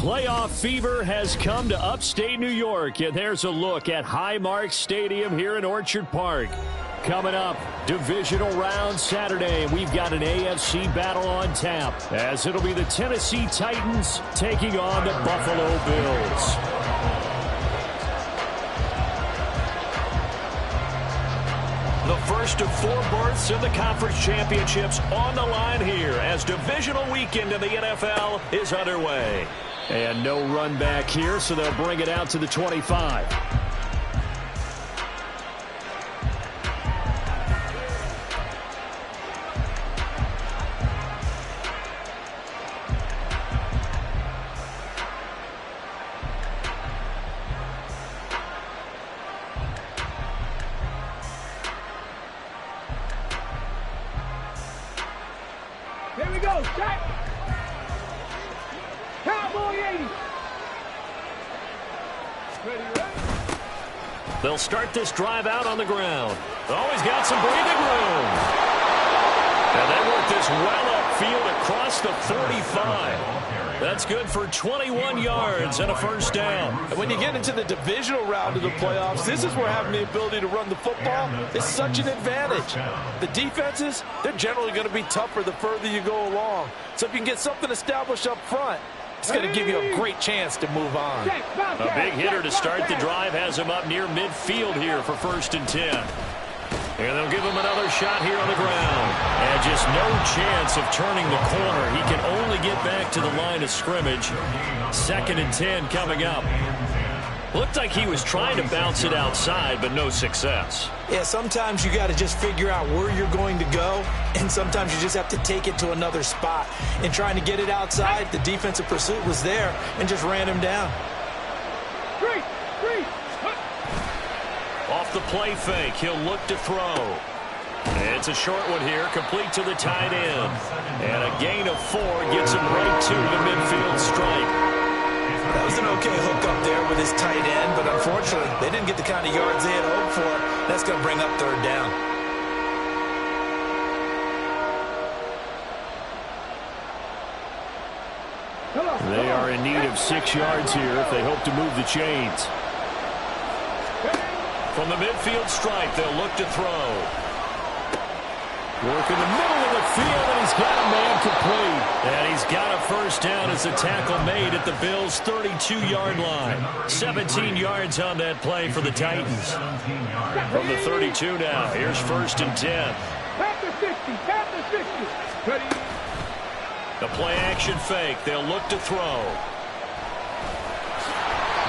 Playoff fever has come to upstate New York, and there's a look at Highmark Stadium here in Orchard Park. Coming up, divisional round Saturday, we've got an AFC battle on tap, as it'll be the Tennessee Titans taking on the Buffalo Bills. The first of 4 berths in the conference championships on the line here as divisional weekend in the NFL is underway. And no run back here, so they'll bring it out to the 25. Here we go, set. Cowboy 80. Ready, ready. They'll start this drive out on the ground. Oh, he's got some breathing room. And they work this well upfield across the 35. That's good for 21 yards and a first down. And when you get into the divisional round of the playoffs, this is where having the ability to run the football is such an advantage. The defenses, they're generally going to be tougher the further you go along. So if you can get something established up front, it's going to give you a great chance to move on. A big hitter to start the drive has him up near midfield here for 1st and 10. And they'll give him another shot here on the ground. And just no chance of turning the corner. He can only get back to the line of scrimmage. 2nd and 10 coming up. Looked like he was trying to bounce it outside, but no success. Yeah, sometimes you got to just figure out where you're going to go, and sometimes you just have to take it to another spot. In trying to get it outside, the defensive pursuit was there and just ran him down. Three. Off the play fake, he'll look to throw. It's a short one here, complete to the tight end. And a gain of 4 gets him right to the midfield stripe. That was an okay hook up there with his tight end, but unfortunately, they didn't get the kind of yards they had hoped for. That's going to bring up 3rd down. They are in need of 6 yards here if they hope to move the chains. From the midfield stripe, they'll look to throw. Work in the middle of the field, and he's got a man complete. And he's got a first down as the tackle made at the Bills' 32-yard line. 17 yards on that play for the Titans. From the 32 now, here's 1st and 10. Tap the 50. Ready. The play action fake. They'll look to throw.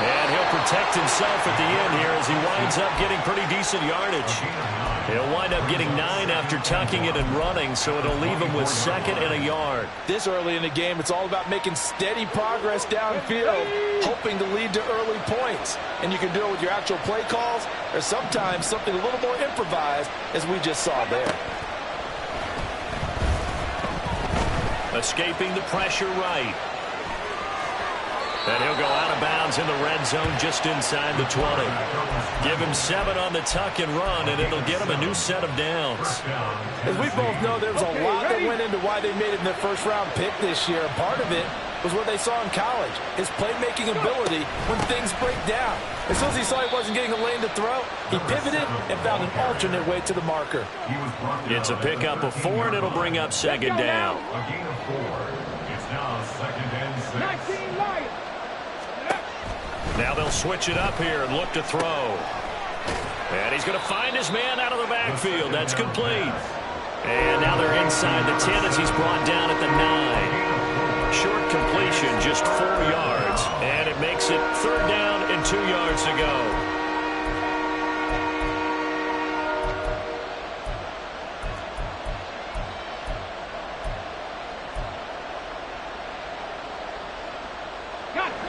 And he'll protect himself at the end here as he winds up getting pretty decent yardage. He'll wind up getting 9 after tucking it and running, so it'll leave him with 2nd and a yard. This early in the game, it's all about making steady progress downfield, hoping to lead to early points. And you can do it with your actual play calls, or sometimes something a little more improvised, as we just saw there. Escaping the pressure right. And he'll go out of bounds in the red zone just inside the 20. Give him 7 on the tuck and run, and it'll get him a new set of downs. As we both know, there was a lot that went into why they made him their first-round pick this year. Part of it was what they saw in college, his playmaking ability when things break down. As soon as he saw he wasn't getting a lane to throw, he pivoted and found an alternate way to the marker. It's a pickup of 4, and it'll bring up 2nd down. A gain of 4. It's now 2nd and 6. 19 Lions. Now they'll switch it up here and look to throw. And he's going to find his man out of the backfield. That's complete. And now they're inside the 10 as he's brought down at the 9. Short completion, just 4 yards. And it makes it 3rd down and 2 yards to go.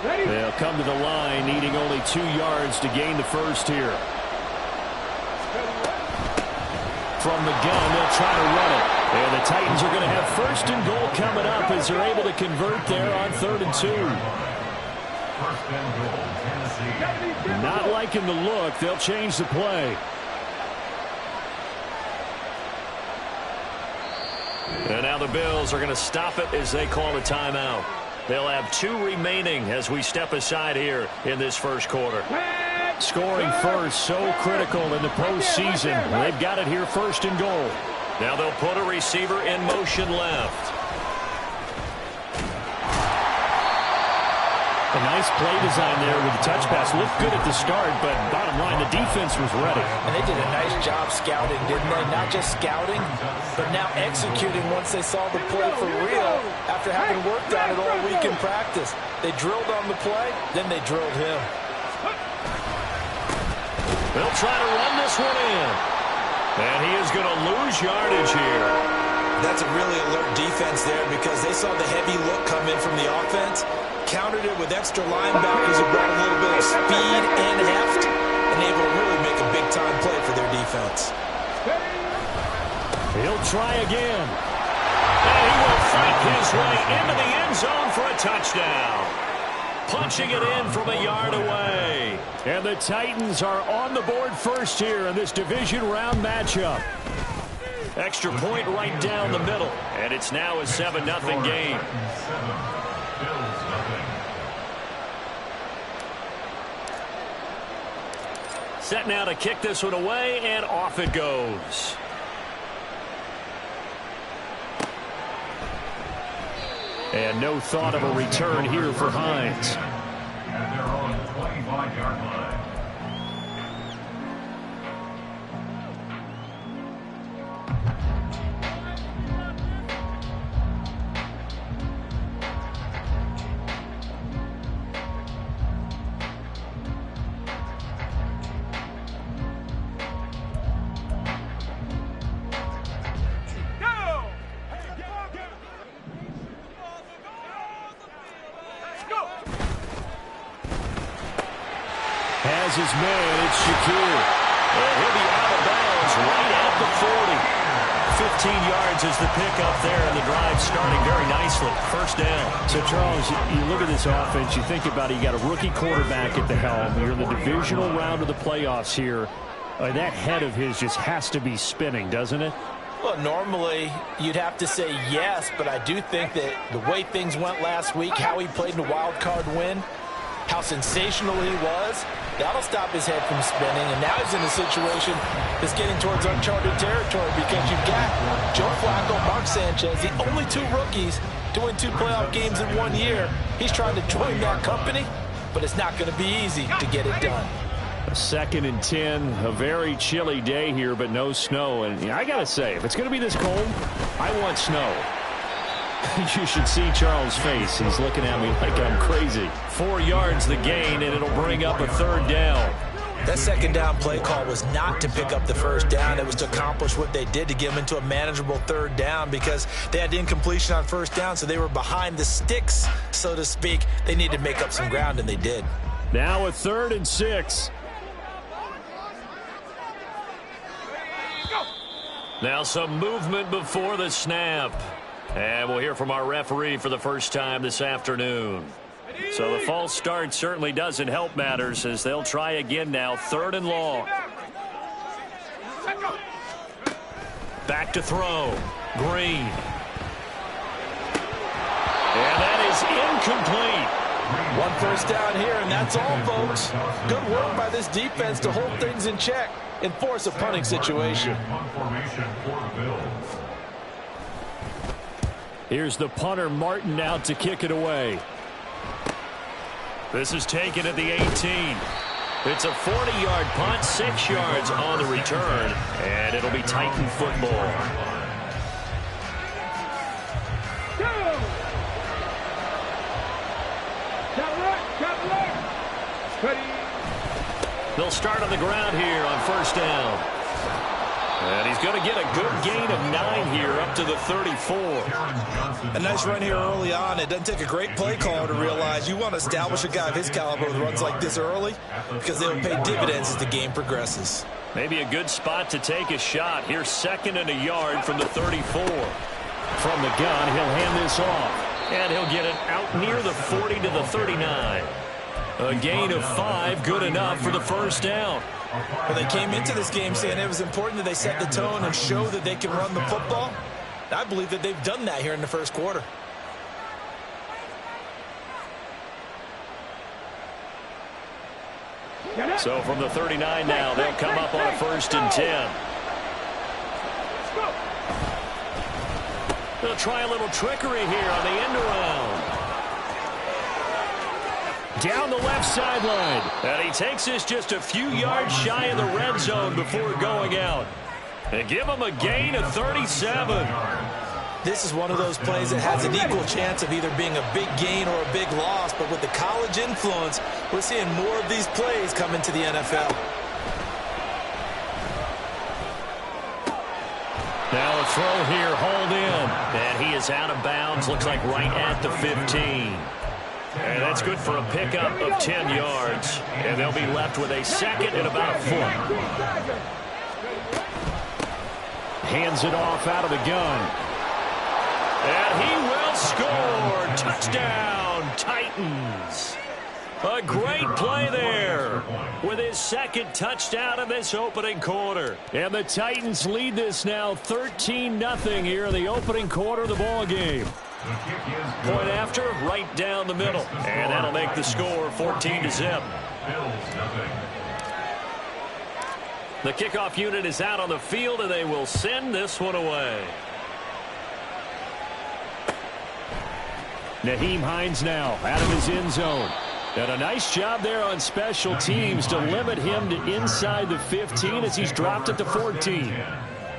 They'll come to the line, needing only 2 yards to gain the first here. From the gun, they'll try to run it. And the Titans are going to have 1st and goal coming up as they're able to convert there on 3rd and 2. 1st and goal, Tennessee. Not liking the look. They'll change the play. And now the Bills are going to stop it as they call a timeout. They'll have 2 remaining as we step aside here in this first quarter. Scoring first, so critical in the postseason. They've got it here, 1st and goal. Now they'll put a receiver in motion left. A nice play design there with the touch pass. Looked good at the start, but bottom line, the defense was ready. And they did a nice job scouting, didn't they? Not just scouting, but now executing once they saw the play for real after having worked on it all week in practice. They drilled on the play, then they drilled him. They'll try to run this one in. And he is going to lose yardage here. That's a really alert defense there because they saw the heavy look come in from the offense, countered it with extra linebackers who brought a little bit of speed and heft, and able to really make a big-time play for their defense. He'll try again. And he will fight his way into the end zone for a touchdown. Punching it in from a yard away. And the Titans are on the board first here in this division round matchup. Extra point right down the middle. And it's now a 7-0 game. Set now to kick this one away, and off it goes. And no thought of a return here for Hines. And they're on the 25-yard line. Has his man, it's Shakir. And he'll be out of bounds right at the 40. 15 yards is the pickup there, and the drive starting very nicely. 1st down. So, Charles, you look at this offense, you think about it, you got a rookie quarterback at the helm. You're in the divisional round of the playoffs here. That head of his just has to be spinning, doesn't it? Well, normally you'd have to say yes, but I do think that the way things went last week, how he played in the wild card win, how sensational he was, that'll stop his head from spinning. And now he's in a situation that's getting towards uncharted territory because you've got Joe Flacco, Mark Sanchez, the only 2 rookies doing 2 playoff games in 1 year. He's trying to join that company, but it's not going to be easy to get it done. 2nd and 10, a very chilly day here, but no snow. And I got to say, if it's going to be this cold, I want snow. You should see Charles' face. He's looking at me like I'm crazy. 4 yards the gain, and it'll bring up a 3rd down. That 2nd down play call was not to pick up the 1st down. It was to accomplish what they did to get them into a manageable 3rd down because they had incompletion on 1st down, so they were behind the sticks, so to speak. They needed to make up some ground, and they did. Now a 3rd and 6. Now some movement before the snap. And we'll hear from our referee for the first time this afternoon. So the false start certainly doesn't help matters as they'll try again now. 3rd and long. Back to throw. Green. And that is incomplete. 1 1st down here, and that's all, folks. Good work by this defense to hold things in check and force a punting situation. Here's the punter, Martin, out to kick it away. This is taken at the 18. It's a 40-yard punt, 6 yards on the return, and it'll be Titan football. They'll start on the ground here on 1st down. And he's going to get a good gain of 9 here up to the 34. A nice run here early on. It doesn't take a great play caller to realize you want to establish a guy of his caliber with runs like this early because they'll pay dividends as the game progresses. Maybe a good spot to take a shot. Here's 2nd and a yard from the 34. From the gun, he'll hand this off. And he'll get it out near the 40 to the 39. A gain of 5, good enough for the 1st down. Well, they came into this game saying it was important that they set the tone and show that they can run the football. I believe that they've done that here in the 1st quarter. So from the 39 now, they'll come up on a 1st and 10. They'll try a little trickery here on the end around. Down the left sideline. And he takes this just a few yards shy of the red zone before going out. And give him a gain of 37. This is one of those plays that has an equal chance of either being a big gain or a big loss. But with the college influence, we're seeing more of these plays come into the NFL. Now a throw here, hauled in. And he is out of bounds, looks like right at the 15. And that's good for a pickup of 10 yards. And they'll be left with a 2nd and about a foot. Hands it off out of the gun. And he will score. Touchdown, Titans. A great play there with his 2nd touchdown of this opening quarter. And the Titans lead this now 13-0 here in the opening quarter of the ball game. Point after, right down the middle. And that'll make the score 14-0. The kickoff unit is out on the field, and they will send this one away. Nyheim Hines now out of his end zone. And a nice job there on special teams to limit him to inside the 15 as he's dropped it to 14.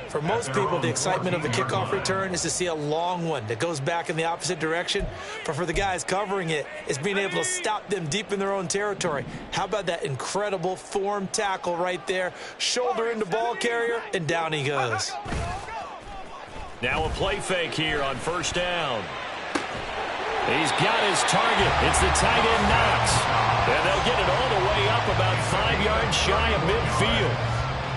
For most people, the excitement of the kickoff return is to see a long one that goes back in the opposite direction. But for the guys covering it, it's being able to stop them deep in their own territory. How about that incredible form tackle right there? Shoulder into ball carrier, and down he goes. Now a play fake here on 1st down. He's got his target. It's the tight end Knox. And they'll get it all the way up about 5 yards shy of midfield.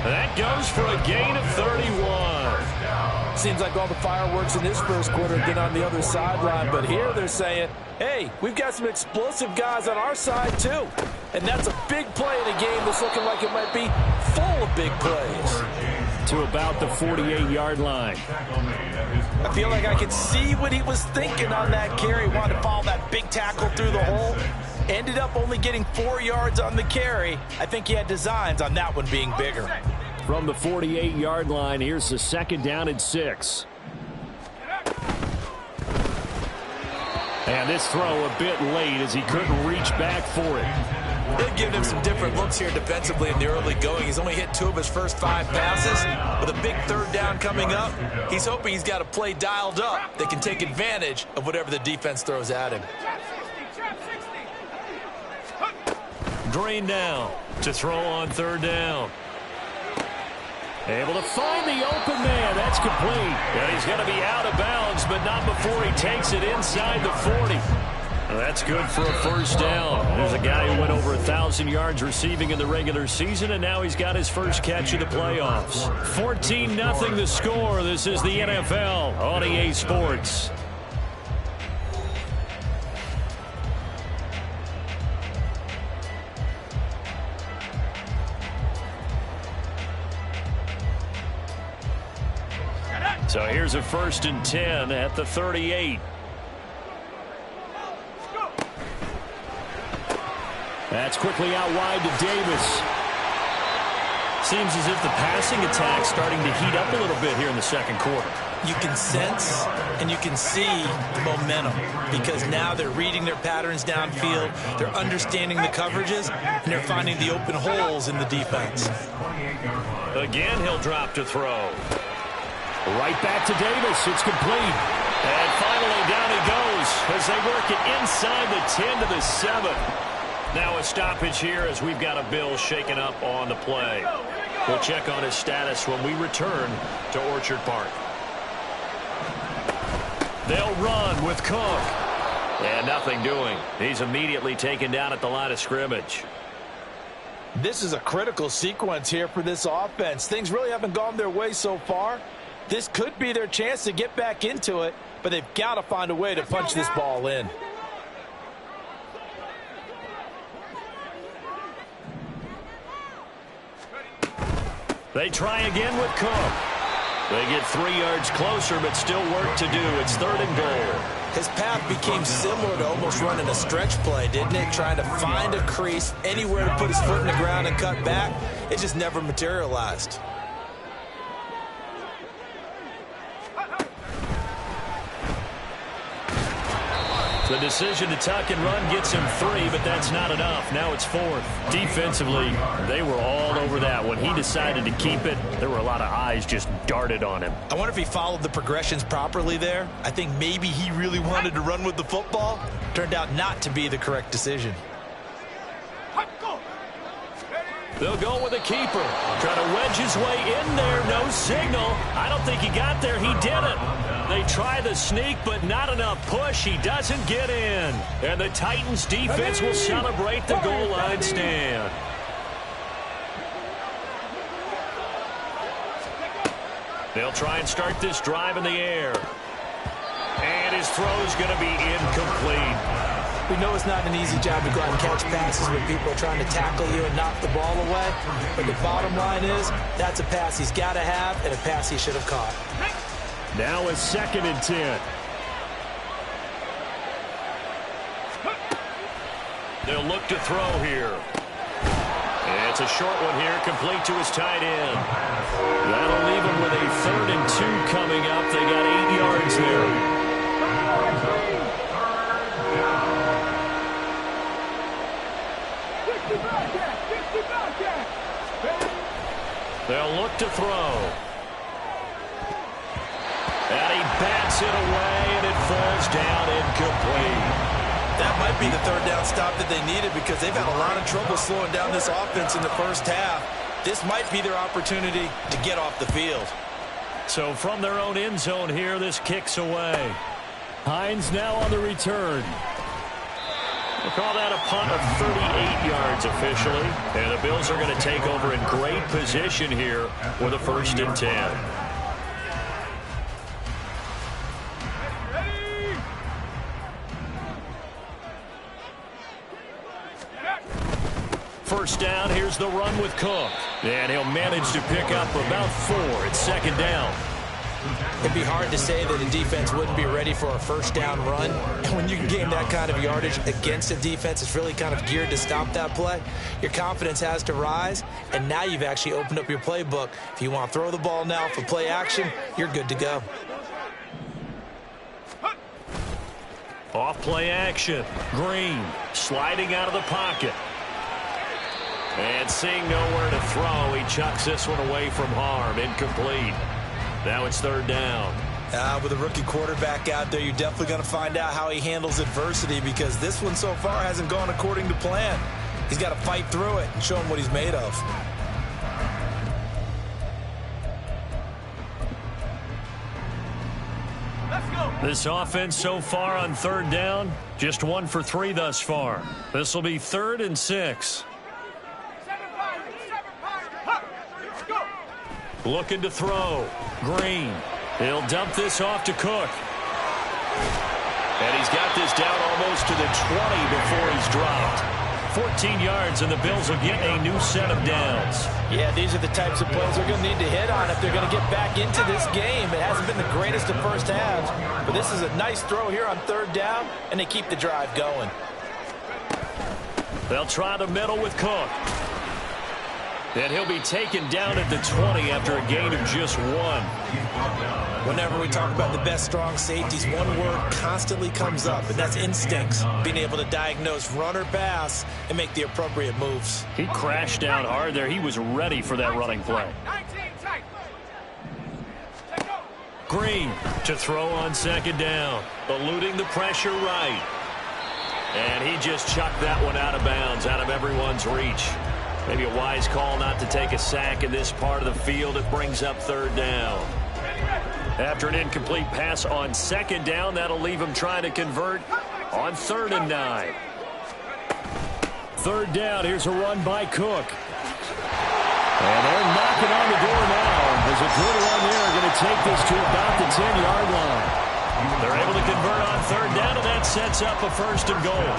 That goes for a gain of 31. Seems like all the fireworks in this first quarter have been on the other sideline, but here they're saying, hey, we've got some explosive guys on our side too. And that's a big play in a game that's looking like it might be full of big plays. To about the 48-yard line. I feel like I could see what he was thinking on that carry. Wanted to follow that big tackle through the hole. Ended up only getting 4 yards on the carry. I think he had designs on that one being bigger. From the 48-yard line, here's the 2nd down and 6. And this throw a bit late as he couldn't reach back for it. They've given him some different looks here defensively in the early going. He's only hit 2 of his first 5 passes. With a big 3rd down coming up, he's hoping he's got a play dialed up that can take advantage of whatever the defense throws at him. Green now to throw on 3rd down. Able to find the open man. That's complete. And he's going to be out of bounds, but not before he takes it inside the 40. That's good for a 1st down. There's a guy who went over 1,000 yards receiving in the regular season, and now he's got his first catch of the playoffs. 14-0 the score. This is the NFL on EA Sports. So here's a 1st and 10 at the 38. That's quickly out wide to Davis. Seems as if the passing attack's starting to heat up a little bit here in the 2nd quarter. You can sense and you can see the momentum because now they're reading their patterns downfield, they're understanding the coverages, and they're finding the open holes in the defense. Again, he'll drop to throw. Right back to Davis. It's complete. And finally down he goes as they work it inside the 10 to the 7. Now a stoppage here as we've got a Bill shaken up on the play. We'll check on his status when we return to Orchard Park. They'll run with Cook. And nothing doing. He's immediately taken down at the line of scrimmage. This is a critical sequence here for this offense. Things really haven't gone their way so far. This could be their chance to get back into it, but they've got to find a way to punch this ball in. They try again with Cook. They get 3 yards closer, but still work to do. It's 3rd and goal. His path became similar to almost running a stretch play, didn't it? Trying to find a crease, anywhere to put his foot in the ground and cut back. It just never materialized. The decision to tuck and run gets him 3, but that's not enough. Now it's 4th. Defensively, they were all over that. When he decided to keep it, there were a lot of eyes just darted on him. I wonder if he followed the progressions properly there. I think maybe he really wanted to run with the football. Turned out not to be the correct decision. They'll go with a keeper. Try to wedge his way in there. No signal. I don't think he got there. He didn't. They try the sneak, but not enough push. He doesn't get in. And the Titans defense will celebrate the goal line stand. They'll try and start this drive in the air. And his throw's going to be incomplete. We know it's not an easy job to go out and catch passes when people are trying to tackle you and knock the ball away. But the bottom line is, that's a pass he's got to have and a pass he should have caught. Now it's 2nd and 10. They'll look to throw here. And it's a short one here, complete to his tight end. That'll leave him with a 3rd and 2 coming up. They got 8 yards there. They'll look to throw. And he bats it away, and it falls down incomplete. That might be the 3rd down stop that they needed because they've had a lot of trouble slowing down this offense in the first half. This might be their opportunity to get off the field. So from their own end zone here, this kicks away. Hines now on the return. We'll call that a punt of 38 yards officially. And the Bills are going to take over in great position here with a 1st and 10. First down, here's the run with Cook. And he'll manage to pick up about 4. It's 2nd down. It'd be hard to say that a defense wouldn't be ready for a 1st down run. And when you can gain that kind of yardage against a defense that's really kind of geared to stop that play, your confidence has to rise, and now you've actually opened up your playbook. If you want to throw the ball now for play action, you're good to go. Off play action. Green sliding out of the pocket. And seeing nowhere to throw, he chucks this one away from harm. Incomplete. Now it's 3rd down. With a rookie quarterback out there, you're definitely going to find out how he handles adversity because this one so far hasn't gone according to plan. He's got to fight through it and show him what he's made of. This offense so far on 3rd down, just 1 for 3 thus far. This will be 3rd and 6. Looking to throw. Green. He'll dump this off to Cook. And he's got this down almost to the 20 before he's dropped. 14 yards, and the Bills will get a new set of downs. Yeah, these are the types of plays they're going to need to hit on if they're going to get back into this game. It hasn't been the greatest of first halves, but this is a nice throw here on 3rd down, and they keep the drive going. They'll try the middle with Cook. And he'll be taken down at the 20 after a gain of just 1. Whenever we talk about the best strong safeties, one word constantly comes up, and that's instincts. Being able to diagnose run or pass and make the appropriate moves. He crashed down hard there. He was ready for that running play. Green to throw on 2nd down. Eluding the pressure right. And he just chucked that one out of bounds, out of everyone's reach. Maybe a wise call not to take a sack in this part of the field. It brings up 3rd down. After an incomplete pass on 2nd down, that'll leave him trying to convert on 3rd and 9. 3rd down, here's a run by Cook. And they're knocking on the door now. There's a good run there. Going to take this to about the 10-yard line. They're able to convert on 3rd down, and that sets up a 1st and goal.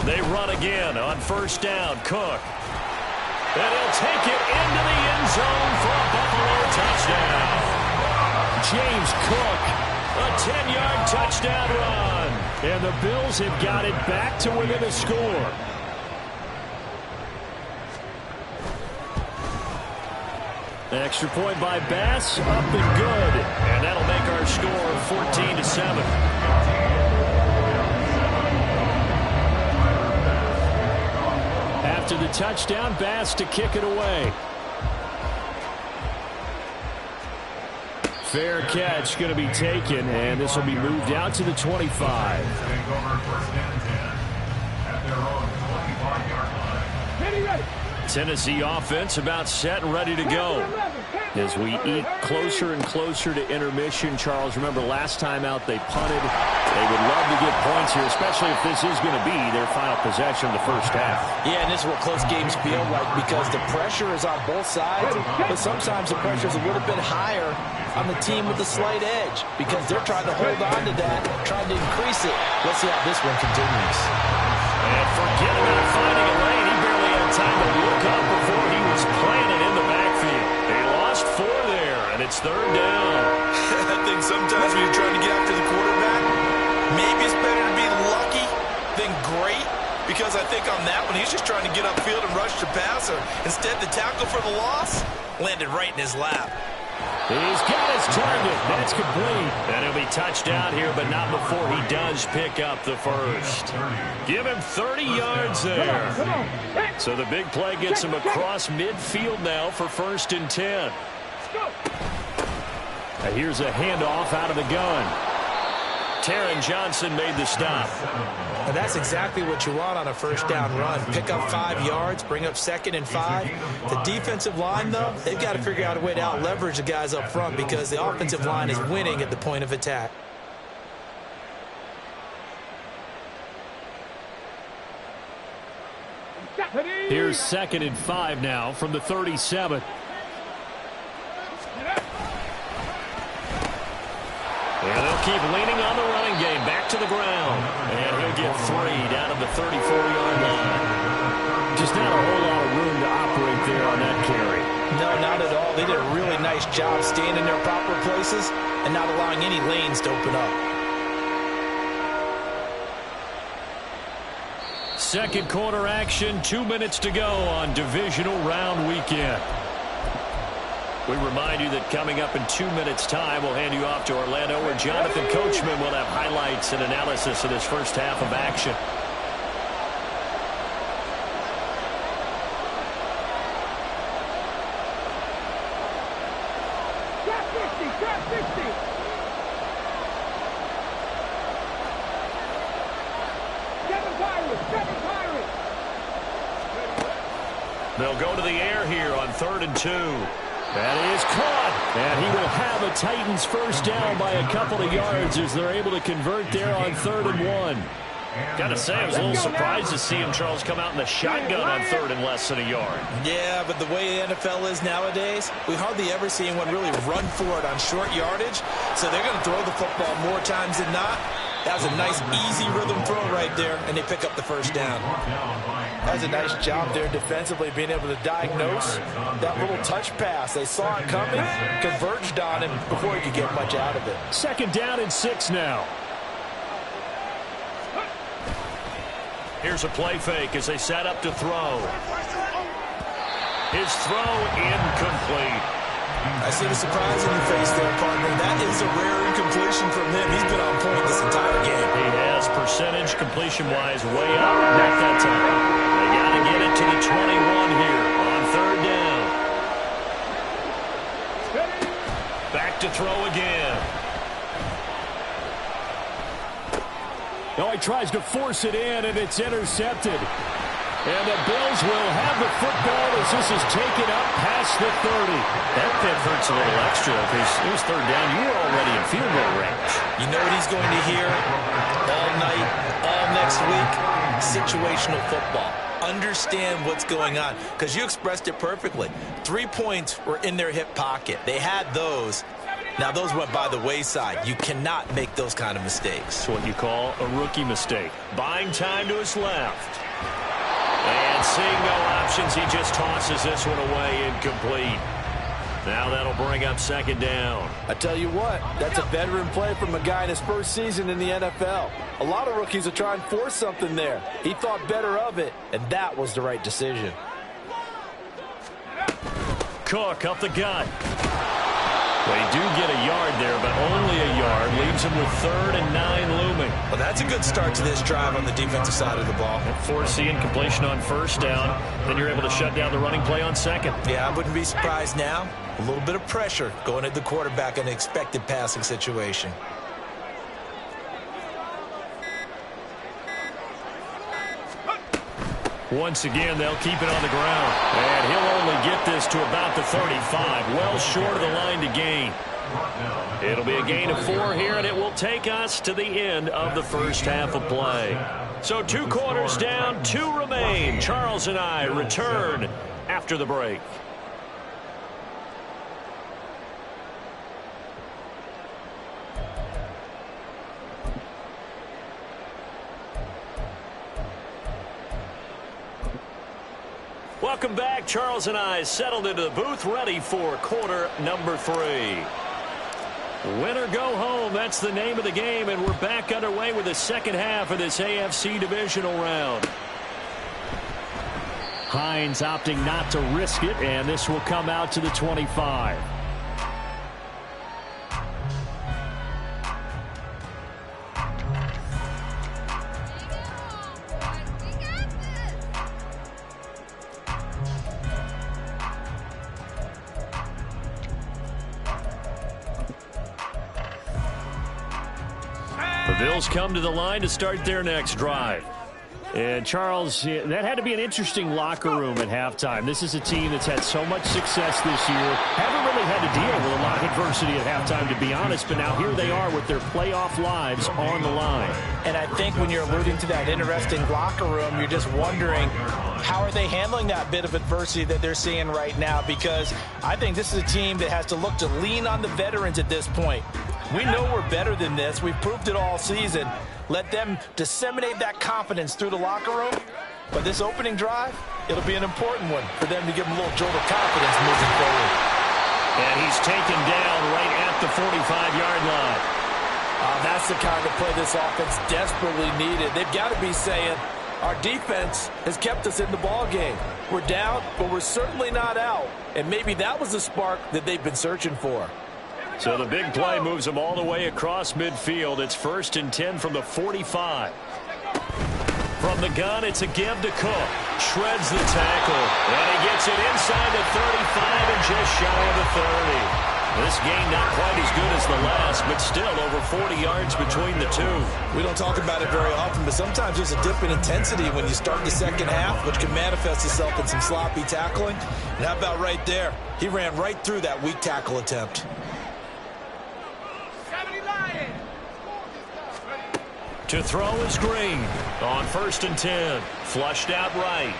They run again on 1st down. Cook. And he'll take it into the end zone for a Buffalo touchdown. James Cook, a 10-yard touchdown run. And the Bills have got it back to within a score. Extra point by Bass, up and good. And that'll make our score 14-7. After the touchdown, Bass to kick it away. Fair catch going to be taken, and this will be moved out to the 25. Take over first and 10 at their own 25-yard line. Ready, ready. Tennessee offense about set and ready to go. As we eke closer and closer to intermission, Charles, remember last time out they punted. They would love to get points here, especially if this is going to be their final possession of the first half. Yeah, and this is what close games feel like because the pressure is on both sides, but sometimes the pressure is a little bit higher on the team with the slight edge because they're trying to hold on to that, trying to increase it. Let's see how this one continues. And forget about finding a lane. He barely had time to look up before he was planted in the backfield. They lost 4 there, and it's third down. I think sometimes when you're trying to get after the quarterback, maybe it's better to be lucky than great because I think on that one he's just trying to get upfield and rush the passer. Instead, the tackle for the loss landed right in his lap. He's got his target. That's complete. And he'll be touchdown here, but not before he does pick up the first. Give him 30 yards there. So the big play gets him across midfield now for first and 10. Here's a handoff out of the gun. Taron Johnson made the stop. And that's exactly what you want on a first down run. Pick up 5 yards, bring up 2nd and 5. The defensive line, though, they've got to figure out a way to out-leverage the guys up front because the offensive line is winning at the point of attack. Here's 2nd and 5 now from the 37. And they'll keep leaning on the running game. Back to the ground. And he'll get 3 down at the 34-yard line. Just not a whole lot of room to operate there on that carry. No, not at all. They did a really nice job staying in their proper places and not allowing any lanes to open up. Second quarter action, 2 minutes to go on divisional round weekend. We remind you that coming up in 2 minutes' time, we'll hand you off to Orlando, where Jonathan Coachman will have highlights and analysis of this first half of action. Trap 50. Seven Pirates. They'll go to the air here on 3rd and 2. That is caught, and he will have a Titans first down by a couple of yards as they're able to convert there on 3rd and 1. Got to say, I was a little surprised to see him, Charles, come out in the shotgun on 3rd and less than a yard. Yeah, but the way the NFL is nowadays, we hardly ever see anyone really run for it on short yardage, so they're going to throw the football more times than not. That was a nice, easy rhythm throw right there, and they pick up the first down. That was a nice job there defensively, being able to diagnose that little touch pass. They saw it coming, converged on him before he could get much out of it. 2nd down and 6 now. Here's a play fake as they set up to throw. His throw incomplete. I see the surprise in your face there, partner. That is a rare incompletion from him. He's been on point this entire game. He has percentage completion-wise way up. Not that time. They got to get it to the 21 here on 3rd down. Back to throw again. No, he tries to force it in, and it's intercepted. And the Bills will have the football as this is taken up past the 30. That pit hurts a little extra because it was 3rd down. You were already in field goal range. You know what he's going to hear all night, all next week? Situational football. Understand what's going on because you expressed it perfectly. 3 points were in their hip pocket. They had those. Now, those went by the wayside. You cannot make those kind of mistakes. It's what you call a rookie mistake. Buying time to his left. And seeing no options, he just tosses this one away incomplete. Now that'll bring up second down. I tell you what, that's a veteran play from a guy in his first season in the NFL. A lot of rookies will try and force something there. He thought better of it, and that was the right decision. Cook up the gut. They do get a yard there, but only a yard. Leaves them with 3rd and 9 looming. Well, that's a good start to this drive on the defensive side of the ball. Forcing incompletion on first down. Then you're able to shut down the running play on second. Yeah, I wouldn't be surprised now. A little bit of pressure going at the quarterback in an expected passing situation. Once again, they'll keep it on the ground. And he'll only get this to about the 35. Well short of the line to gain. It'll be a gain of 4 here, and it will take us to the end of the first half of play. So 2 quarters down, 2 remain. Charles and I return after the break. Welcome back. Charles and I settled into the booth, ready for quarter number 3. Win or go home, that's the name of the game, and we're back underway with the second half of this AFC divisional round. Hines opting not to risk it, and this will come out to the 25. The Bills come to the line to start their next drive. And, Charles, that had to be an interesting locker room at halftime. This is a team that's had so much success this year. Haven't really had to deal with a lot of adversity at halftime, to be honest. But now here they are with their playoff lives on the line. And I think when you're alluding to that interesting locker room, you're just wondering, how are they handling that bit of adversity that they're seeing right now? Because I think this is a team that has to look to lean on the veterans at this point. We know we're better than this. We've proved it all season. Let them disseminate that confidence through the locker room. But this opening drive, it'll be an important one for them to give them a little jolt of confidence moving forward. And he's taken down right at the 45-yard line. That's the kind of play this offense desperately needed. They've got to be saying, our defense has kept us in the ball game. We're down, but we're certainly not out. And maybe that was the spark that they've been searching for. So the big play moves them all the way across midfield. It's 1st and 10 from the 45. From the gun, it's a give to Cook. Shreds the tackle. And he gets it inside the 35 and just shy of the 30. This game not quite as good as the last, but still over 40 yards between the two. We don't talk about it very often, but sometimes there's a dip in intensity when you start the second half, which can manifest itself in some sloppy tackling. And how about right there? He ran right through that weak tackle attempt. To throw is Green on 1st and 10. Flushed out right.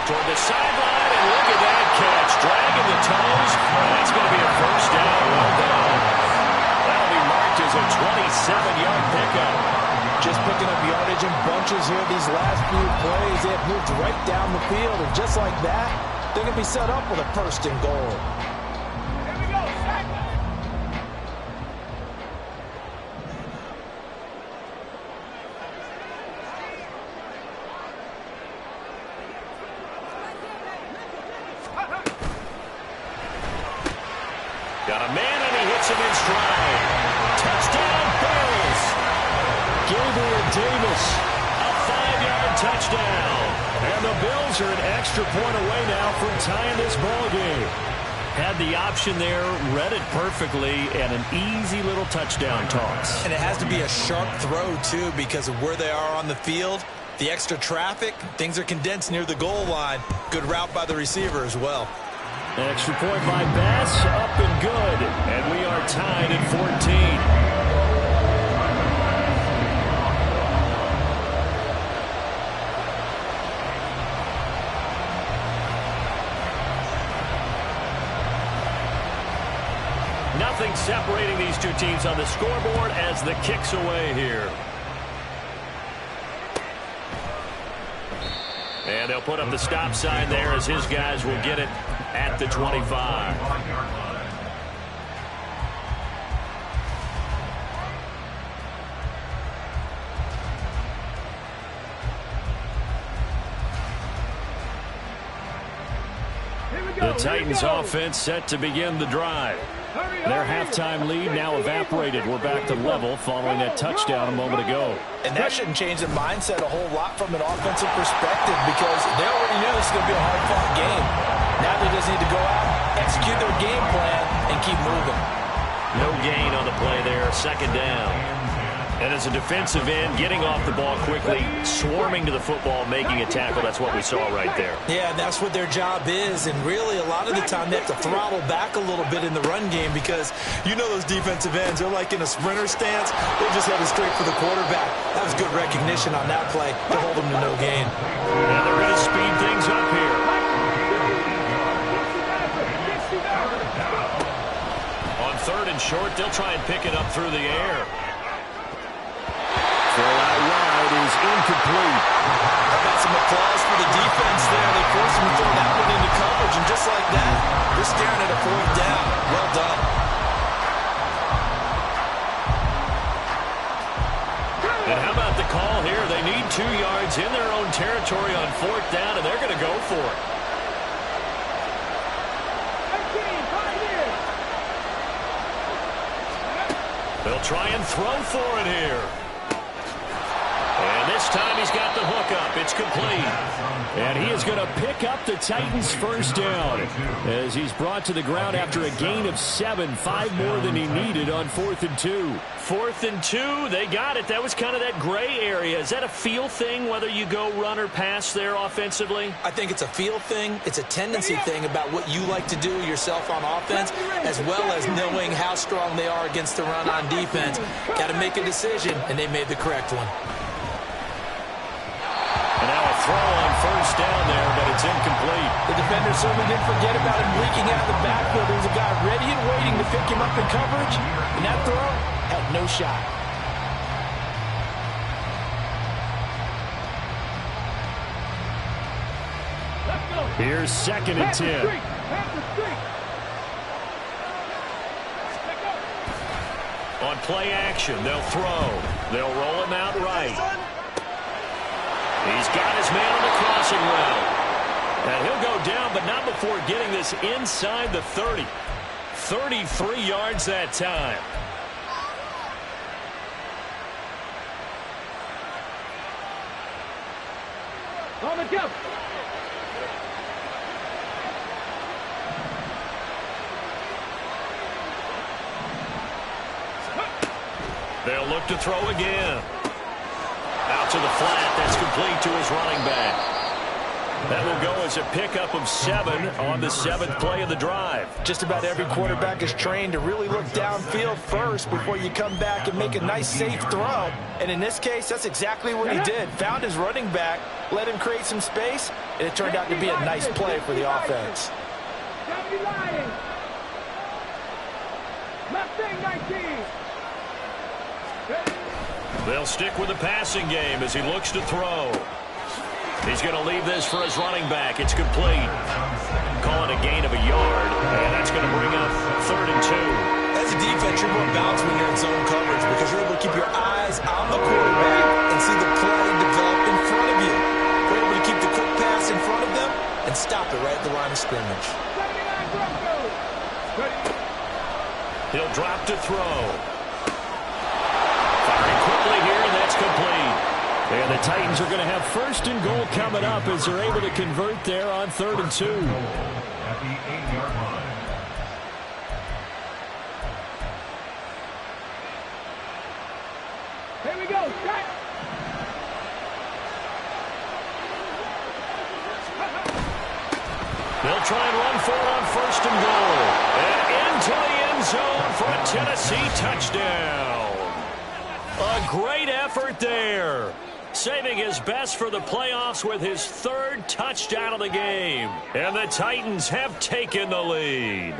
Toward the sideline, and look at that catch. Dragging the toes. That's going to be a 1st down. Well done. That'll be marked as a 27-yard pickup. Just picking up yardage in bunches here these last few plays. They have moved right down the field, and just like that, they're going to be set up with a 1st and goal. Got a man, and he hits him in stride. Touchdown, Bills. Gabriel Davis, a 5-yard touchdown. And the Bills are an extra point away now from tying this ball game. Had the option there, read it perfectly, and an easy little touchdown toss. And it has to be a sharp throw, too, because of where they are on the field. The extra traffic, things are condensed near the goal line. Good route by the receiver as well. Extra point by Bass, up and good. And we are tied at 14. Nothing separating these two teams on the scoreboard as the kick's away here. And they'll put up the stop sign there as his guys will get it at the 25. The Titans offense set to begin the drive. Their halftime lead now evaporated. We're back to level following that touchdown a moment ago. And that shouldn't change the mindset a whole lot from an offensive perspective because they already knew this was going to be a hard-fought game. Now they just need to go out, execute their game plan, and keep moving. No gain on the play there, second down. And as a defensive end, getting off the ball quickly, swarming to the football, making a tackle, that's what we saw right there. Yeah, that's what their job is, and really a lot of the time they have to throttle back a little bit in the run game because you know those defensive ends, they're like in a sprinter stance. They just headed straight for the quarterback. That was good recognition on that play to hold them to no gain. And they're going to speed things up here. On third and short, they'll try and pick it up through the air. Throw out wide is incomplete. How about some applause for the defense there? They forced him to throw that one into coverage, and just like that, they're staring at a fourth down. Well done. And how about the call here? They need 2 yards in their own territory on fourth down, and they're going to go for it. They'll try and throw for it here. And this time he's got the hook up. It's complete. And he is going to pick up the Titans' first down as he's brought to the ground after a gain of 7, 5 more than he needed on 4th and 2. 4th and 2, they got it. That was kind of that gray area. Is that a feel thing, whether you go run or pass there offensively? I think it's a feel thing. It's a tendency thing about what you like to do yourself on offense, as well as knowing how strong they are against the run on defense. Got to make a decision, and they made the correct one. And now a throw on first down there, but it's incomplete. The defender certainly didn't forget about him leaking out of the backfield. There was a guy ready and waiting to pick him up in coverage, and that throw had no shot. Here's 2nd and 10. On play action, they'll throw. They'll roll him out right. He's got his man on the crossing route. And he'll go down, but not before getting this inside the 30. 33 yards that time. On the jump. They'll look to throw again. Out to the flat. That's complete to his running back. That will go as a pickup of 7 on the 7th play of the drive. Just about every quarterback is trained to really look downfield first before you come back and make a nice, safe throw. And in this case, that's exactly what he did. Found his running back, let him create some space, and it turned out to be a nice play for the offense. Mustang 19. They'll stick with the passing game as he looks to throw. He's going to leave this for his running back. It's complete. Call it a gain of a yard, and that's going to bring up 3rd and 2. As a defense, you're more balanced when you're in zone coverage because you're able to keep your eyes on the quarterback and see the play develop in front of you. You're able to keep the quick pass in front of them and stop it right at the line of scrimmage. He'll drop to throw. Firing quickly here, and that's complete. And the Titans are going to have 1st and goal coming up as they're able to convert there on 3rd and 2. At the 8-yard line. Here we go. Set. They'll try and run for it on 1st and goal. And into the end zone for a Tennessee touchdown. A great effort there. Saving his best for the playoffs with his 3rd touchdown of the game. And the Titans have taken the lead.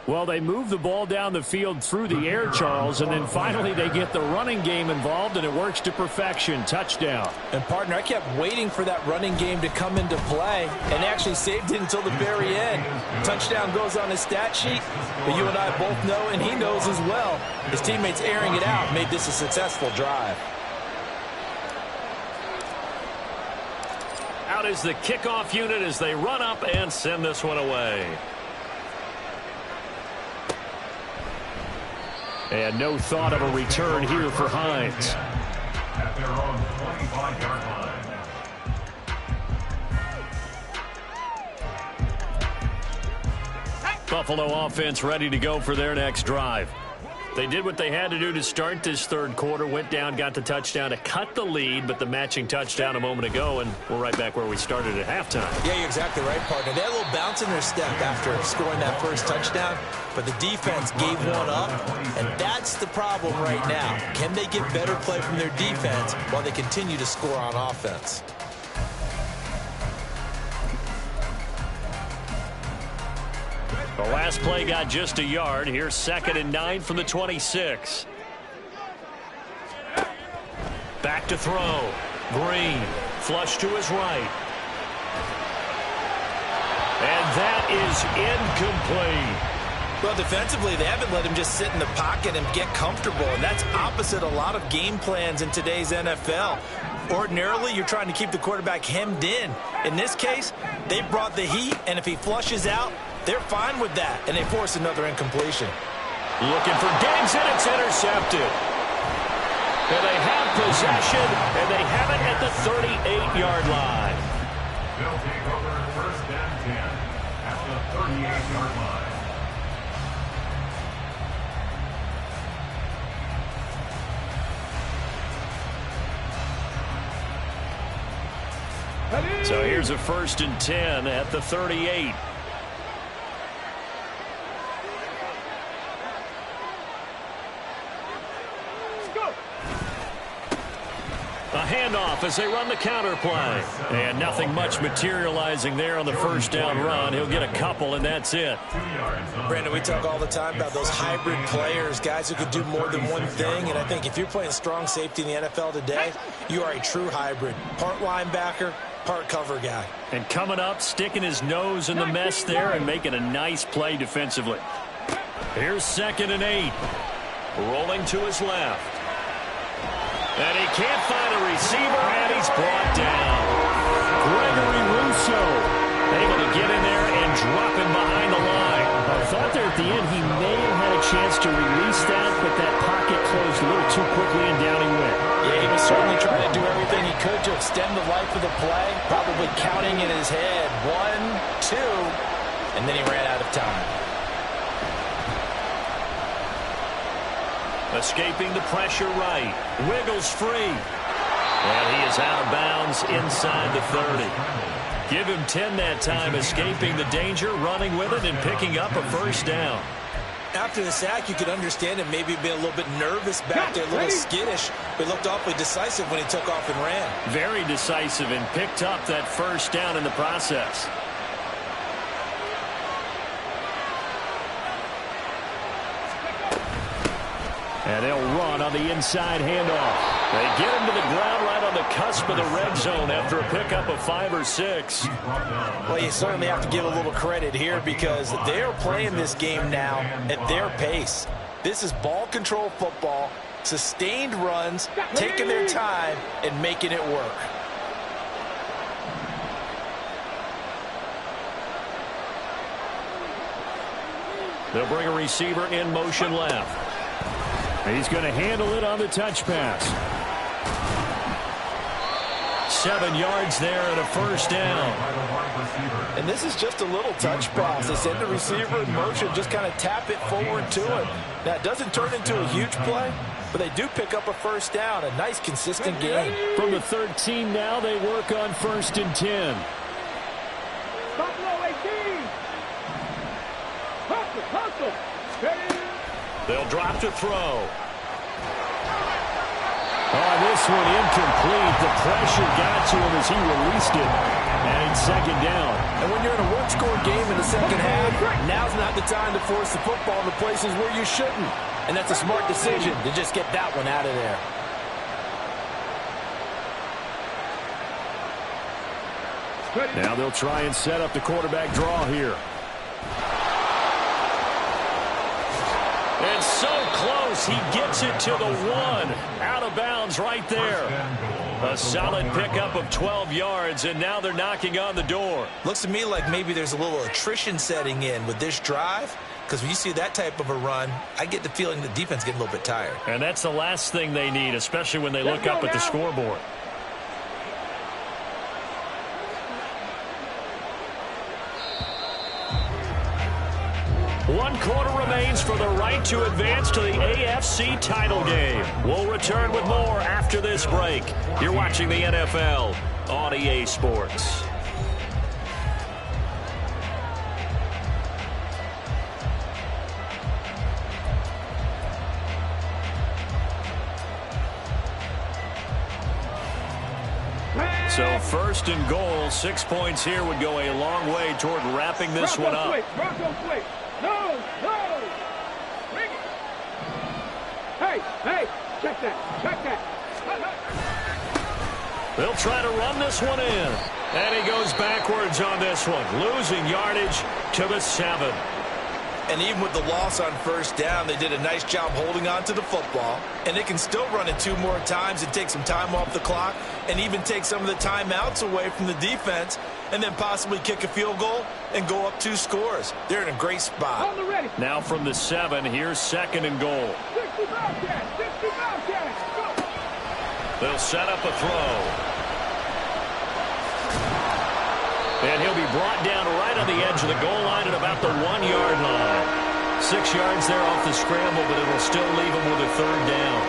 Well, they move the ball down the field through the air, Charles, and then finally they get the running game involved, and it works to perfection. Touchdown. And, partner, I kept waiting for that running game to come into play and actually saved it until the very end. Touchdown goes on his stat sheet, but you and I both know, and he knows as well, his teammates airing it out made this a successful drive. Out is the kickoff unit as they run up and send this one away. And no thought of a return here for Hines. At their own 25-yard line. Buffalo offense ready to go for their next drive. They did what they had to do to start this third quarter, went down, got the touchdown to cut the lead, but the matching touchdown a moment ago, and we're right back where we started at halftime. Yeah, you're exactly right, partner. They had a little bounce in their step after scoring that first touchdown, but the defense gave one up, and that's the problem right now. Can they get better play from their defense while they continue to score on offense? The last play got just a yard. Here's 2nd and 9 from the 26. Back to throw. Green. Flush to his right. And that is incomplete. Well, defensively, they haven't let him just sit in the pocket and get comfortable, and that's opposite a lot of game plans in today's NFL. Ordinarily, you're trying to keep the quarterback hemmed in. In this case, they brought the heat, and if he flushes out, they're fine with that, and they force another incompletion. Looking for Diggs, and it's intercepted. And they have possession, and they have it at the 38-yard line. They'll take over 1st and 10 at the 38-yard line. So here's a 1st and 10 at the 38. A handoff as they run the counter play. And nothing much materializing there on the first down run. He'll get a couple, and that's it. Brandon, we talk all the time about those hybrid players, guys who could do more than one thing. And I think if you're playing strong safety in the NFL today, you are a true hybrid. Part linebacker, part cover guy. And coming up, sticking his nose in the mess there and making a nice play defensively. Here's 2nd and 8. Rolling to his left. And he can't find a receiver, and he's brought down. Gregory Rousseau Able to get in there and drop him behind the line. I thought there at the end he may have had a chance to release that, but that pocket closed a little too quickly, and down he went. Yeah, he was certainly trying to do everything he could to extend the life of the play, probably counting in his head 1, 2, and then he ran out of time. Escaping the pressure right. Wiggles free. And he is out of bounds inside the 30. Give him 10 that time, escaping the danger, running with it, and picking up a first down. After the sack, you could understand him maybe being a little bit nervous back there, a little skittish, but looked awfully decisive when he took off and ran. Very decisive and picked up that first down in the process. And they'll run on the inside handoff. They get him to the ground right on the cusp of the red zone after a pickup of 5 or 6. Well, you certainly have to give a little credit here because they're playing this game now at their pace. This is ball control football, sustained runs, taking their time and making it work. They'll bring a receiver in motion left. He's going to handle it on the touch pass. 7 yards there and a first down. And this is just a little touch pass. They send the receiver in motion, just kind of tap it forward to him. Now, it doesn't turn into a huge play, but they do pick up a first down, a nice, consistent gain. From the 13 now, they work on 1st and 10. Buffalo 18. Hustle. They'll drop to throw. Oh, this one incomplete. The pressure got to him as he released it. And it's second down. And when you're in a one-score game in the second half, now's not the time to force the football to places where you shouldn't. And that's a smart decision to just get that one out of there. Now they'll try and set up the quarterback draw here. And so close, he gets it to the 1. Out of bounds right there. A solid pickup of 12 yards, and now they're knocking on the door. Looks to me like maybe there's a little attrition setting in with this drive, because when you see that type of a run, I get the feeling the defense getting a little bit tired. And that's the last thing they need, especially when they look up at the scoreboard. One quarter remains for the right to advance to the AFC title game. We'll return with more after this break. You're watching the NFL on EA Sports. So first and goal, 6 points here would go a long way toward wrapping this one up. Bronco switch. No, no. Bring it. Hey, check that. They'll try to run this one in. And he goes backwards on this one, losing yardage to the 7. And even with the loss on first down, they did a nice job holding on to the football. And they can still run it 2 more times and take some time off the clock and even take some of the timeouts away from the defense and then possibly kick a field goal and go up 2 scores. They're in a great spot. On the ready. Now from the 7, here's second and goal. 60 Bobcats. Go. They'll set up a throw. And he'll be brought down right on the edge of the goal line at about the 1-yard line. 6 yards there off the scramble, but it'll still leave him with a third down.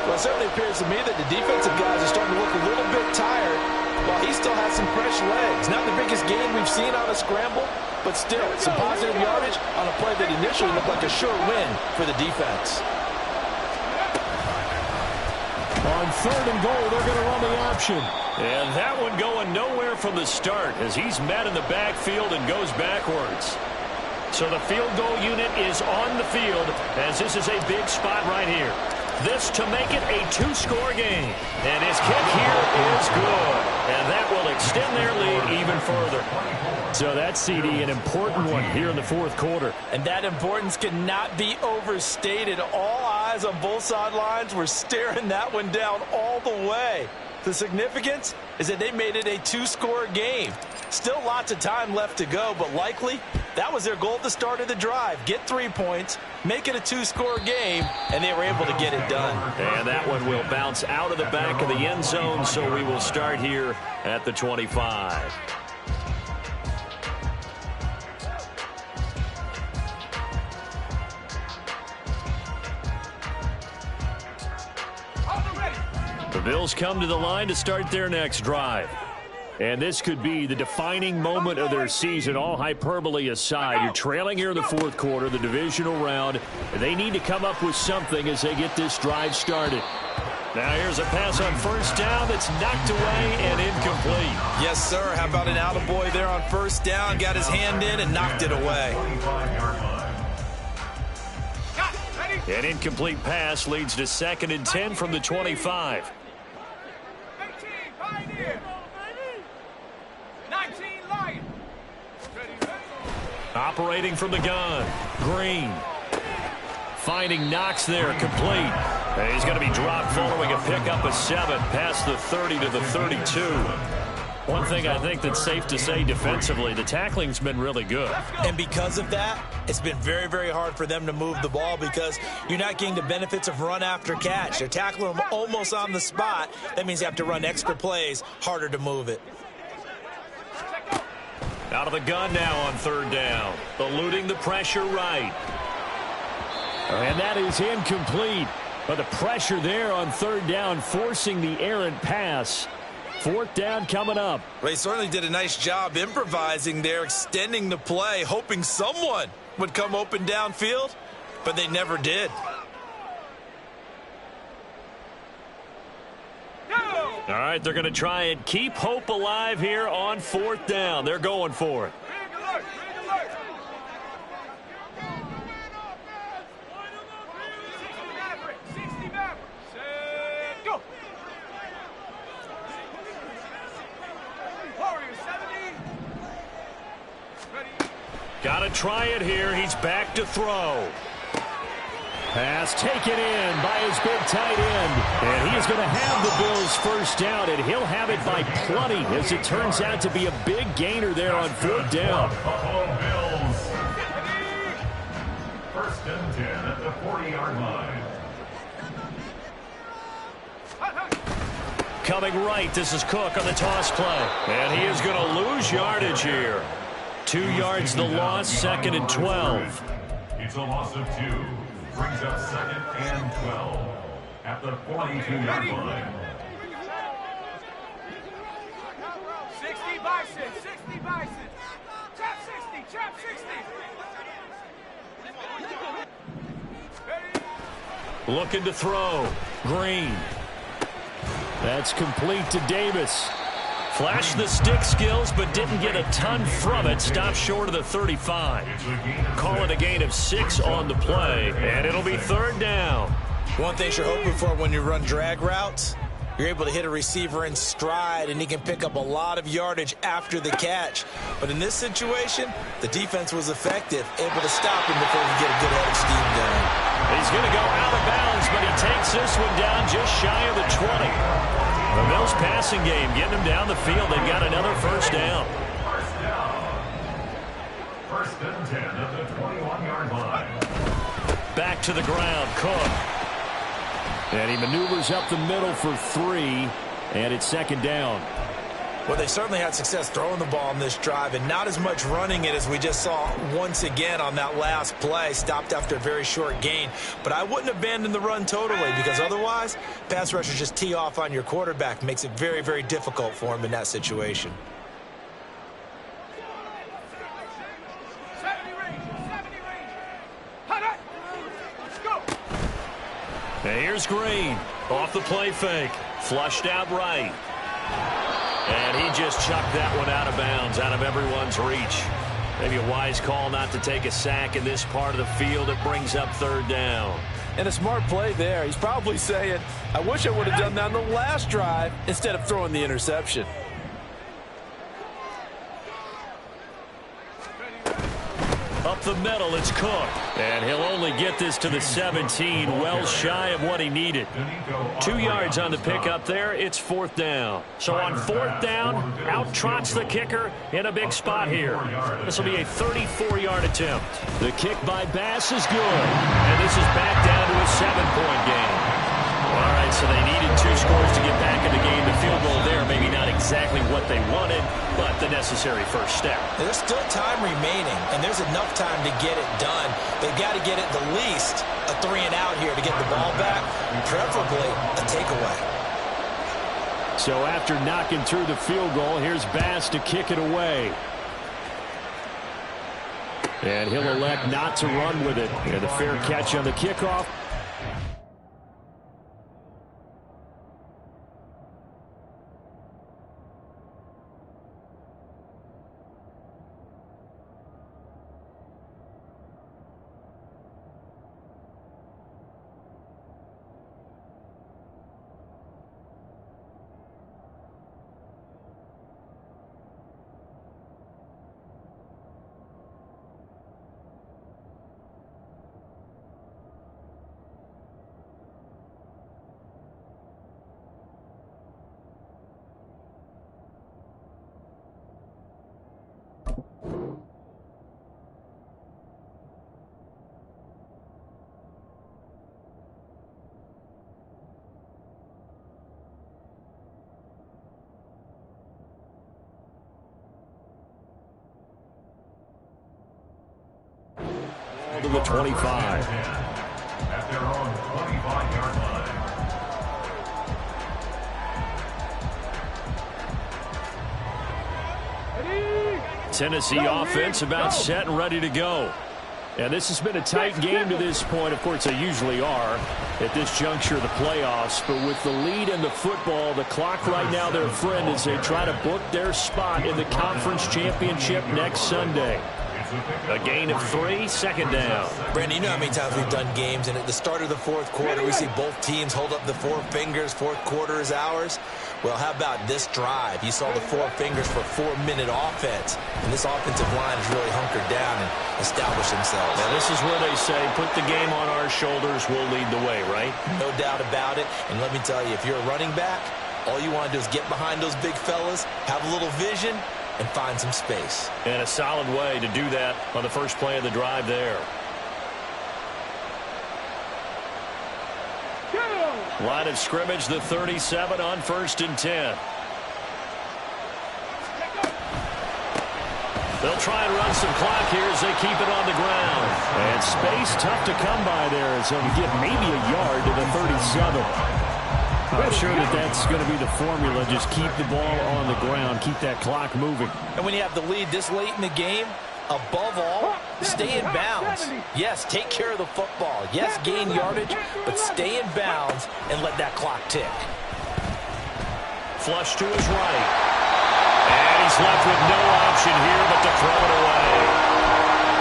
Well, it certainly appears to me that the defensive guys are starting to look a little bit tired while he still has some fresh legs. Not the biggest gain we've seen on a scramble, but still some positive yardage on a play that initially looked like a sure win for the defense. On third and goal, they're going to run the option. And that one going nowhere from the start as he's met in the backfield and goes backwards. So the field goal unit is on the field as this is a big spot right here. This to make it a 2-score game. And his kick here is good. And that will extend their lead even further. So that's, CD, an important one here in the fourth quarter. And that importance cannot be overstated. All eyes on both sidelines were staring that one down all the way. The significance is that they made it a 2-score game. Still lots of time left to go, but likely that was their goal at the start of the drive. Get 3 points, make it a 2-score game, and they were able to get it done. And that one will bounce out of the back of the end zone, so we will start here at the 25. The Bills come to the line to start their next drive. And this could be the defining moment of their season, all hyperbole aside. You're trailing here in the fourth quarter, the divisional round. And they need to come up with something as they get this drive started. Now here's a pass on first down that's knocked away and incomplete. Yes, sir. How about an attaboy there on first down? Got his hand in and knocked it away. An incomplete pass leads to 2nd and 10 from the 25. 18, Pioneer. 19, Lion. Operating from the gun, Green. Finding Knox there, complete. And he's going to be dropped following a pickup of 7 past the 30 to the 32. One thing I think that's safe to say defensively, the tackling's been really good. And because of that, it's been very, very hard for them to move the ball because you're not getting the benefits of run after catch. They're tackling them almost on the spot. That means you have to run extra plays, harder to move it. Out of the gun now on third down. Eluding the pressure right. And that is incomplete. But the pressure there on third down, forcing the errant pass. Fourth down coming up. They certainly did a nice job improvising there, extending the play, hoping someone would come open downfield, but they never did. All right, they're going to try and keep hope alive here on 4th down. They're going for it. Got to try it here. He's back to throw. Pass taken in by his big tight end. And he is going to have the Bills first down, and he'll have it by plenty, as it turns out to be a big gainer there on 4th down. Buffalo Bills. 1st and 10 at the 40-yard line. Coming right, this is Cook on the toss play. And he is going to lose yardage here. 2 yards the loss, 2nd and 12. It's a loss of 2. Brings up 2nd and 12 at the 42-yard line. 60 bison, 60 bison. Trap 60, trap 60. Looking to throw. Green. That's complete to Davis. Flashed the stick skills, but didn't get a ton from it. Stopped short of the 35. Call it a gain of 6 on the play, and it'll be 3rd down. One thing you're hoping for when you run drag routes, you're able to hit a receiver in stride, and he can pick up a lot of yardage after the catch. But in this situation, the defense was effective, able to stop him before he get a good head of steam going. He's going to go out of bounds, but he takes this one down just shy of the 20. The Bills passing game getting them down the field. They've got another first down. First down. 1st and 10 at the 21-yard line. Back to the ground, Cook. And he maneuvers up the middle for 3, and it's 2nd down. Well, they certainly had success throwing the ball on this drive, and not as much running it as we just saw once again on that last play. Stopped after a very short gain. But I wouldn't abandon the run totally, because otherwise, pass rushers just tee off on your quarterback. Makes it very, very difficult for him in that situation. 70 range, 70 range. Hot, hot. Let's go. And here's Green. Off the play fake. Flushed out right. And he just chucked that one out of bounds, out of everyone's reach. Maybe a wise call not to take a sack in this part of the field. It brings up 3rd down. And a smart play there. He's probably saying, I wish I would have done that on the last drive instead of throwing the interception. Up the middle, it's Cook. And he'll only get this to the 17, well shy of what he needed. 2 yards on the pickup there. It's 4th down. So on 4th down, out trots the kicker in a big spot here. This will be a 34-yard attempt. The kick by Bass is good. And this is back down to a 7-point game. All right, so they needed 2 scores to get back in the game. The field goal there, maybe not exactly what they wanted, but the necessary first step. There's still time remaining, and there's enough time to get it done. They've got to get at the least a 3-and-out here to get the ball back, preferably a takeaway. So after knocking through the field goal, here's Bass to kick it away. And he'll elect not to run with it. And a fair catch on the kickoff. To the 25. At their own 25-yard line. Tennessee offense about set and ready to go. And this has been a tight game to this point. Of course, they usually are at this juncture of the playoffs. But with the lead in the football, the clock right now their friend as they try to book their spot in the conference championship next Sunday. A gain of 3, second down. Brandon, you know how many times we've done games, and at the start of the fourth quarter, we see both teams hold up the 4 fingers, fourth quarter is ours. Well, how about this drive? You saw the 4 fingers for 4-minute offense, and this offensive line has really hunkered down and established themselves. Now, this is where they say, put the game on our shoulders, we'll lead the way, right? No doubt about it, and let me tell you, if you're a running back, all you want to do is get behind those big fellas, have a little vision, and find some space. And a solid way to do that on the first play of the drive there. Line of scrimmage, the 37 on 1st and 10. They'll try and run some clock here as they keep it on the ground. And space tough to come by there as they'll get maybe a yard to the 37. I'm sure that that's going to be the formula. Just keep the ball on the ground. Keep that clock moving. And when you have the lead this late in the game, above all, stay in bounds. Yes, take care of the football. Yes, gain yardage, but stay in bounds and let that clock tick. Flush to his right. And he's left with no option here but to throw it away.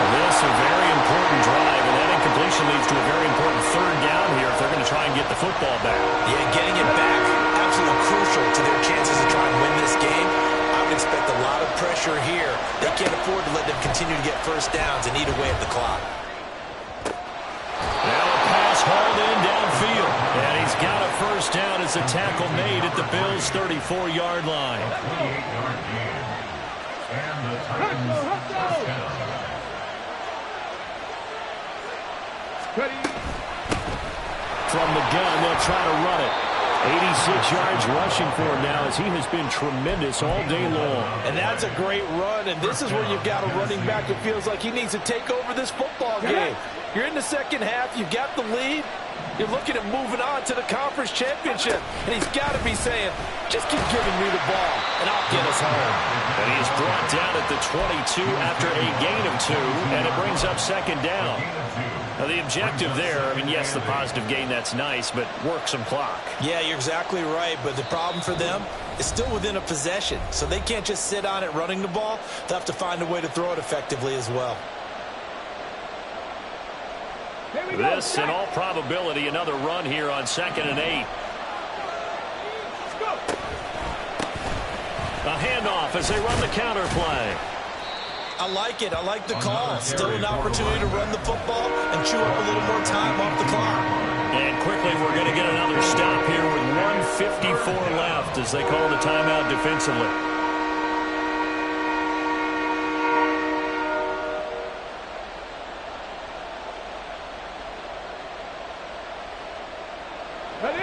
This is a very important drive, and that incompletion leads to a very important 3rd down here if they're going to try and get the football back. Yeah, getting it back, absolutely crucial to their chances to try and win this game. I would expect a lot of pressure here. They can't afford to let them continue to get first downs and eat away at the clock. Now a pass hauled in downfield. And he's got a first down as a tackle made at the Bills' 34-yard line. 28-yard gain. And the Titans first down. From the gun, they'll try to run it. 86 yards rushing for him now as he has been tremendous all day long. And that's a great run, and this is where you've got a running back that feels like he needs to take over this football game. You're in the second half, you've got the lead, you're looking at moving on to the conference championship, and he's got to be saying, just keep giving me the ball, and I'll get us home. And he is brought down at the 22 after a gain of 2, and it brings up second down. Now, the objective there, I mean, yes, the positive gain, that's nice, but work some clock. Yeah, you're exactly right, but the problem for them is still within a possession, so they can't just sit on it running the ball. They'll have to find a way to throw it effectively as well. This, in all probability, another run here on 2nd and 8. A handoff as they run the counter play. I like it. I like the call. Still an opportunity to run the football and chew up a little more time off the clock. And quickly, we're going to get another stop here with 1:54 left as they call the timeout defensively.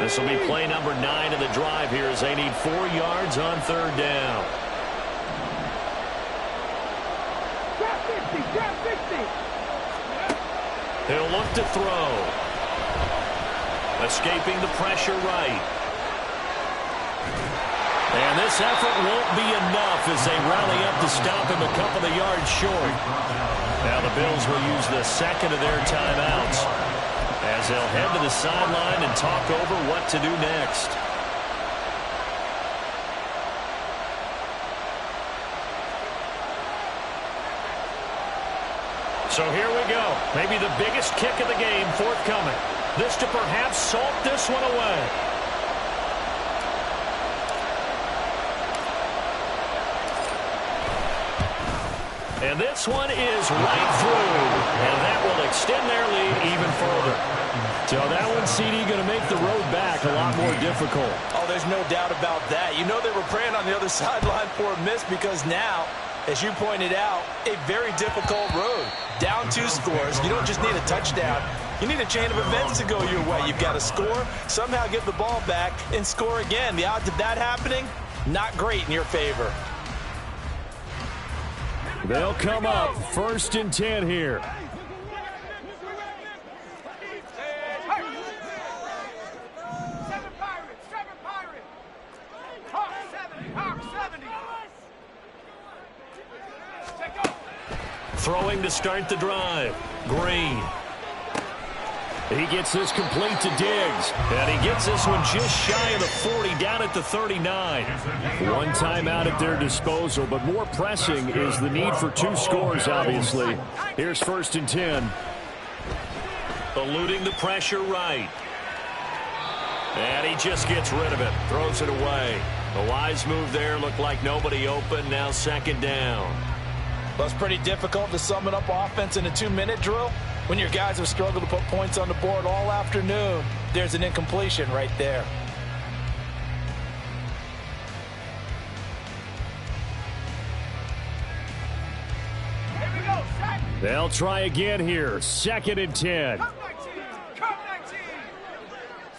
This will be play number 9 of the drive here as they need 4 yards on 3rd down. He'll look to throw. Escaping the pressure right. And this effort won't be enough as they rally up to stop him a couple of yards short. Now the Bills will use the 2nd of their timeouts as they'll head to the sideline and talk over what to do next. So here we go. Maybe the biggest kick of the game forthcoming. This to perhaps salt this one away. And this one is right through. And that will extend their lead even further. So that one, CD, going to make the road back a lot more difficult. Oh, there's no doubt about that. You know they were praying on the other sideline for a miss because now, as you pointed out, a very difficult road. Down 2 scores. You don't just need a touchdown. You need a chain of events to go your way. You've got to score, somehow get the ball back, and score again. The odds of that happening, not great in your favor. They'll come up 1st and 10 here. Throwing to start the drive. Green. He gets this complete to Diggs. And he gets this one just shy of the 40, down at the 39. One timeout at their disposal, but more pressing is the need for 2 scores, obviously. Here's 1st and 10. Eluding the pressure right. And he just gets rid of it. Throws it away. A wise move there. Looked like nobody open. Now 2nd down. Well, it's pretty difficult to sum it up offense in a 2-minute drill when your guys have struggled to put points on the board all afternoon. There's an incompletion right there. They'll try again here. 2nd and 10. Come 19.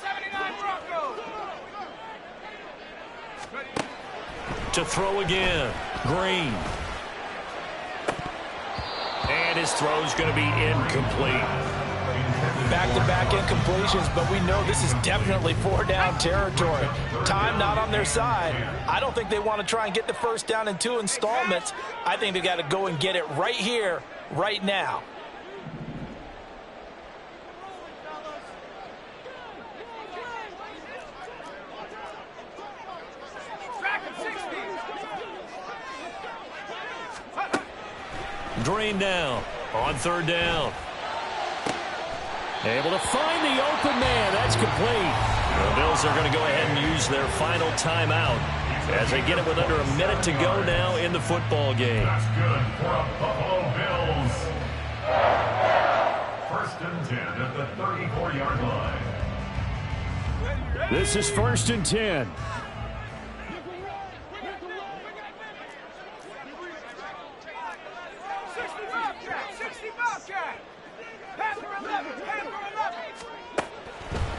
79 Broncos. To throw again. Green. And his throw's going to be incomplete. Back-to-back incompletions, but we know this is definitely 4-down territory. Time not on their side. I don't think they want to try and get the 1st down in 2 installments. I think they got to go and get it right here, right now. Green now on 3rd down. Able to find the open man. That's complete. The Bills are going to go ahead and use their final timeout as they get it with under a minute to go now in the football game. That's good for a Buffalo Bills. 1st and 10 at the 34-yard line. This is 1st and 10.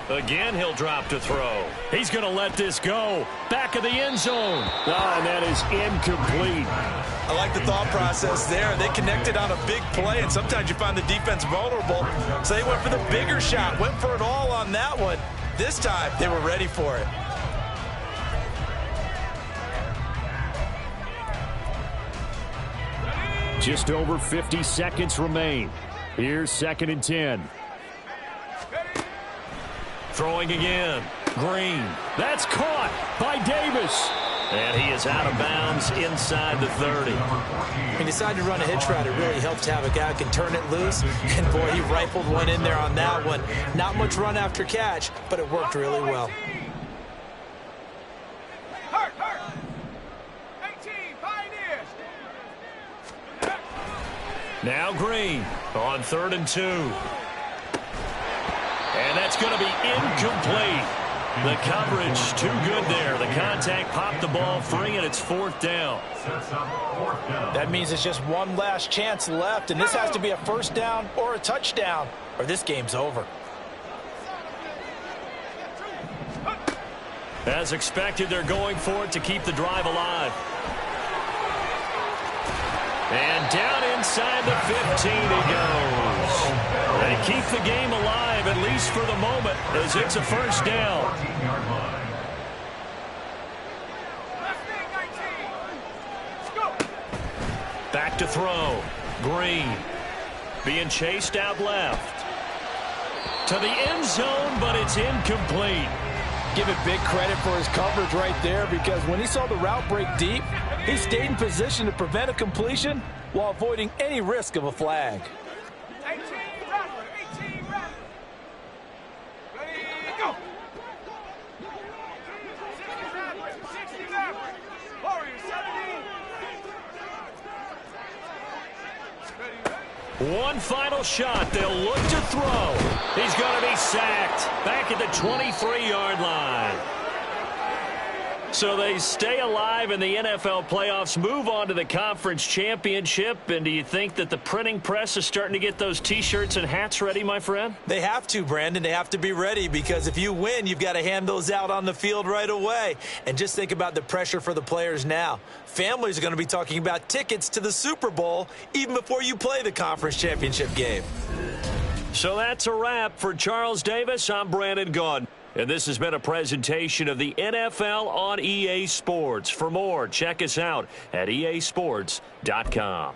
Again, he'll drop to throw. He's going to let this go. Back of the end zone. And that is incomplete. I like the thought process there. They connected on a big play, and sometimes you find the defense vulnerable. So they went for the bigger shot, went for it all on that one. This time, they were ready for it. Just over 50 seconds remain. Here's 2nd and 10. Throwing again. Green. That's caught by Davis. And he is out of bounds inside the 30. He decided to run a hitch route. It really helps to have a guy who can turn it loose. And, boy, he rifled one in there on that one. Not much run after catch, but it worked really well. Hurt. 18 Pioneers. Now Green on 3rd and 2. And that's going to be incomplete. The coverage too good there. The contact popped the ball free, and it's 4th down. That means it's just one last chance left, and this has to be a 1st down or a touchdown, or this game's over. As expected, they're going for it to keep the drive alive. And down inside the 15 he goes. They keep the game alive, at least for the moment, as it's a 1st down. Back to throw. Green. Being chased out left. To the end zone, but it's incomplete. Give it big credit for his coverage right there, because when he saw the route break deep, he stayed in position to prevent a completion while avoiding any risk of a flag. 18 Rattler. Ready, go. 60 Rattler. Warriors 17. One final shot. They'll look to throw. He's going to be sacked back at the 23-yard line. So they stay alive in the NFL playoffs, move on to the conference championship. And do you think that the printing press is starting to get those T-shirts and hats ready, my friend? They have to, Brandon. They have to be ready, because if you win, you've got to hand those out on the field right away. And just think about the pressure for the players now. Families are going to be talking about tickets to the Super Bowl even before you play the conference championship game. So that's a wrap for Charles Davis. I'm Brandon Gaudin. And this has been a presentation of the NFL on EA Sports. For more, check us out at easports.com.